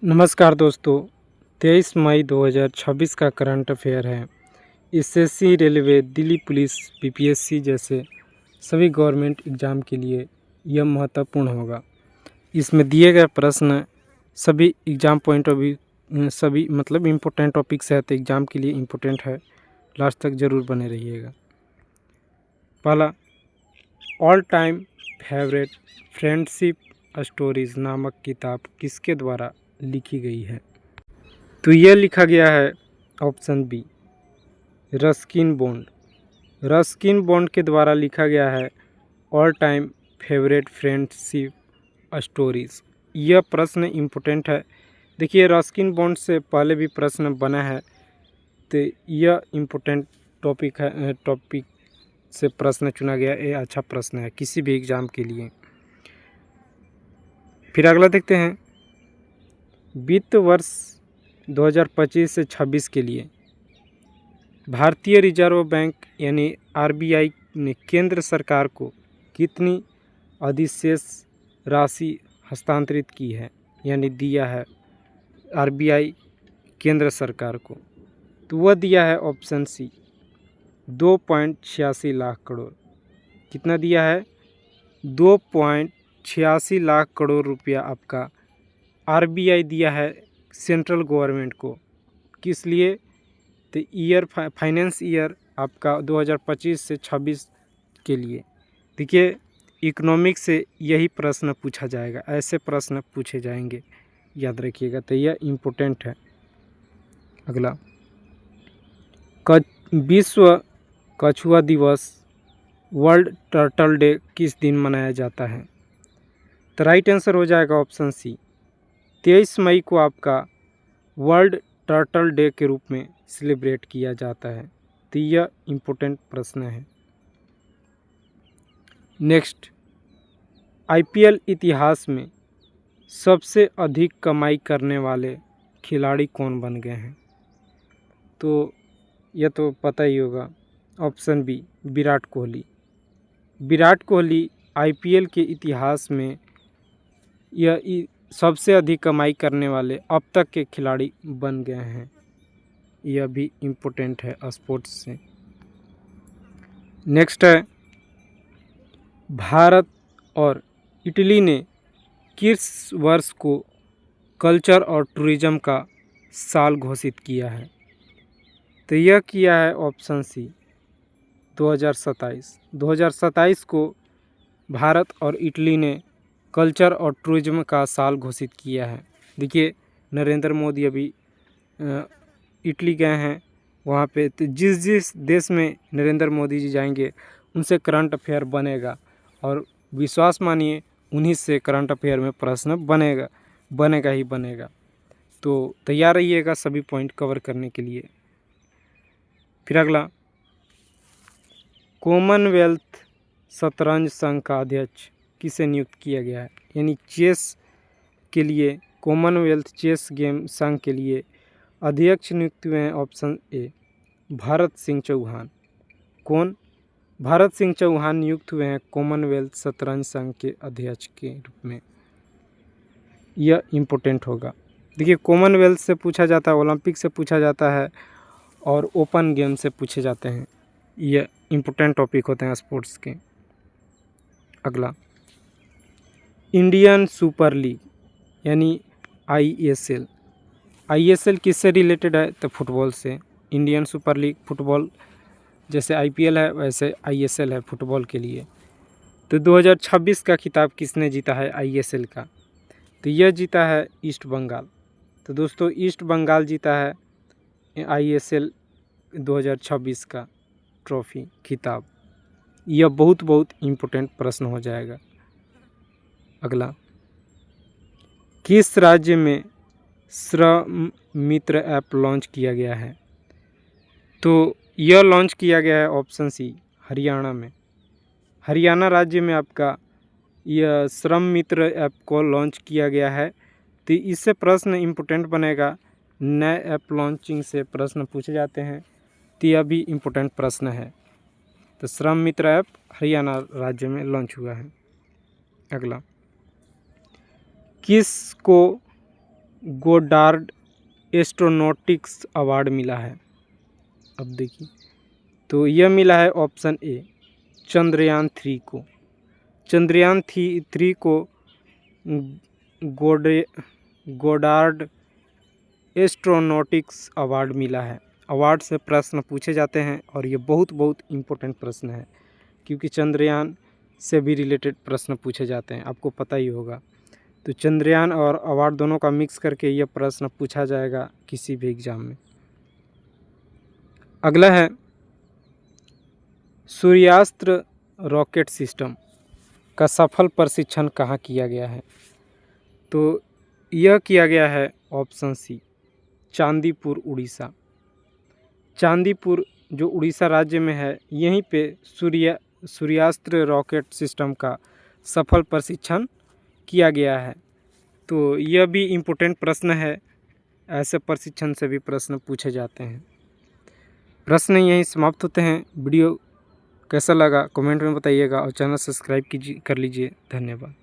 नमस्कार दोस्तों, 23 मई 2026 का करंट अफेयर है। SSC, railway, Delhi police, BPSC जैसे सभी गवर्नमेंट एग्ज़ाम के लिए यह महत्वपूर्ण होगा। इसमें दिए गए प्रश्न सभी एग्ज़ाम पॉइंट ऑफ व्यू सभी मतलब इम्पोर्टेंट टॉपिक्स है, तो एग्ज़ाम के लिए इम्पोर्टेंट है। लास्ट तक ज़रूर बने रहिएगा। पहला, all time favourite friendship stories नामक किताब किसके द्वारा लिखी गई है? तो यह लिखा गया है option B, Ruskin Bond. Ruskin Bond के द्वारा लिखा गया है all time favourite friendship stories. यह प्रश्न इम्पोर्टेंट है। देखिए, रस्किन बॉन्ड से पहले भी प्रश्न बना है, तो यह इम्पोर्टेंट टॉपिक है। टॉपिक से प्रश्न चुना गया, ये अच्छा प्रश्न है किसी भी एग्ज़ाम के लिए। फिर अगला देखते हैं, वित्त वर्ष 2025 से 26 के लिए भारतीय रिजर्व बैंक यानी आरबीआई ने केंद्र सरकार को कितनी अधिशेष राशि हस्तांतरित की है यानी दिया है आरबीआई केंद्र सरकार को? तो वह दिया है ऑप्शन सी, 2.86 लाख करोड़। कितना दिया है? 2.86 लाख करोड़ रुपया आपका आरबीआई दिया है सेंट्रल गवर्नमेंट को। किस लिए? तो फाइनेंस ईयर आपका 2025 से 26 के लिए। देखिए, इकोनॉमिक्स से यही प्रश्न पूछा जाएगा, ऐसे प्रश्न पूछे जाएंगे, याद रखिएगा। तो यह इम्पोर्टेंट है। अगला, विश्व कछुआ दिवस वर्ल्ड टर्टल डे किस दिन मनाया जाता है? तो राइट आंसर हो जाएगा ऑप्शन सी, 23 मई को आपका वर्ल्ड टर्टल डे के रूप में सेलिब्रेट किया जाता है। तो यह इम्पोर्टेंट प्रश्न है। नेक्स्ट, आईपीएल इतिहास में सबसे अधिक कमाई करने वाले खिलाड़ी कौन बन गए हैं? तो यह तो पता ही होगा, option B, Virat Kohli. Virat Kohli IPL के इतिहास में यह सबसे अधिक कमाई करने वाले अब तक के खिलाड़ी बन गए हैं। यह भी इम्पोर्टेंट है स्पोर्ट्स से। नेक्स्ट है, भारत और इटली ने किस वर्ष को कल्चर और टूरिज्म का साल घोषित किया है? तो यह किया है ऑप्शन सी, 2027। 2027 को भारत और इटली ने कल्चर और टूरिज्म का साल घोषित किया है। देखिए, नरेंद्र मोदी अभी इटली गए हैं, वहाँ पे तो जिस देश में नरेंद्र मोदी जी जाएंगे उनसे करंट अफेयर बनेगा, और विश्वास मानिए उन्हीं से करंट अफेयर में प्रश्न बनेगा ही बनेगा। तो तैयार रहिएगा सभी पॉइंट कवर करने के लिए। फिर अगला, कॉमनवेल्थ शतरंज संघ का अध्यक्ष किसे नियुक्त किया गया है? यानी चेस के लिए, कॉमनवेल्थ चेस गेम संघ के लिए अध्यक्ष नियुक्त हुए हैं ऑप्शन ए, भरत सिंह चौहान। कौन? भरत सिंह चौहान नियुक्त हुए हैं कॉमनवेल्थ शतरंज संघ के अध्यक्ष के रूप में। यह इम्पोर्टेंट होगा। देखिए, कॉमनवेल्थ से पूछा जाता है, ओलंपिक से पूछा जाता है, और ओपन गेम से पूछे जाते हैं। यह इम्पोर्टेंट टॉपिक होते हैं स्पोर्ट्स के। अगला, इंडियन सुपर लीग यानी आईएसएल। आईएसएल किससे रिलेटेड है? तो फुटबॉल से। इंडियन सुपर लीग फुटबॉल, जैसे आईपीएल है वैसे आईएसएल है फुटबॉल के लिए। तो 2026 का खिताब किसने जीता है आईएसएल का? तो यह जीता है ईस्ट बंगाल। तो दोस्तों, ईस्ट बंगाल जीता है आईएसएल 2026 का ट्रॉफी खिताब। यह बहुत इम्पोर्टेंट प्रश्न हो जाएगा। अगला, किस राज्य में श्रम मित्र ऐप लॉन्च किया गया है? तो यह लॉन्च किया गया है ऑप्शन सी, हरियाणा में। हरियाणा राज्य में आपका यह श्रम मित्र ऐप को लॉन्च किया गया है। तो इससे प्रश्न इम्पोर्टेंट बनेगा, नए ऐप लॉन्चिंग से प्रश्न पूछे जाते हैं, तो यह भी इम्पोर्टेंट प्रश्न है। तो श्रम मित्र ऐप हरियाणा राज्य में लॉन्च हुआ है। अगला, किसको गोडार्ड एस्ट्रोनॉटिक्स अवार्ड मिला है? अब देखिए, तो यह मिला है ऑप्शन ए चंद्रयान-3 को। चंद्रयान-3 को गोडार्ड एस्ट्रोनॉटिक्स अवार्ड मिला है। अवार्ड से प्रश्न पूछे जाते हैं और ये बहुत बहुत इम्पोर्टेंट प्रश्न है, क्योंकि चंद्रयान से भी रिलेटेड प्रश्न पूछे जाते हैं, आपको पता ही होगा। तो चंद्रयान और अवार्ड दोनों का मिक्स करके यह प्रश्न पूछा जाएगा किसी भी एग्ज़ाम में। अगला है सूर्यास्त्र रॉकेट सिस्टम का सफल परीक्षण कहाँ किया गया है? तो यह किया गया है ऑप्शन सी चांदीपुर, उड़ीसा। चांदीपुर जो उड़ीसा राज्य में है, यहीं पे सूर्यास्त्र रॉकेट सिस्टम का सफल परीक्षण किया गया है। तो यह भी इम्पोर्टेंट प्रश्न है, ऐसे परीक्षण से भी प्रश्न पूछे जाते हैं। प्रश्न यहीं समाप्त होते हैं। वीडियो कैसा लगा कमेंट में बताइएगा और चैनल सब्सक्राइब कर लीजिए। धन्यवाद।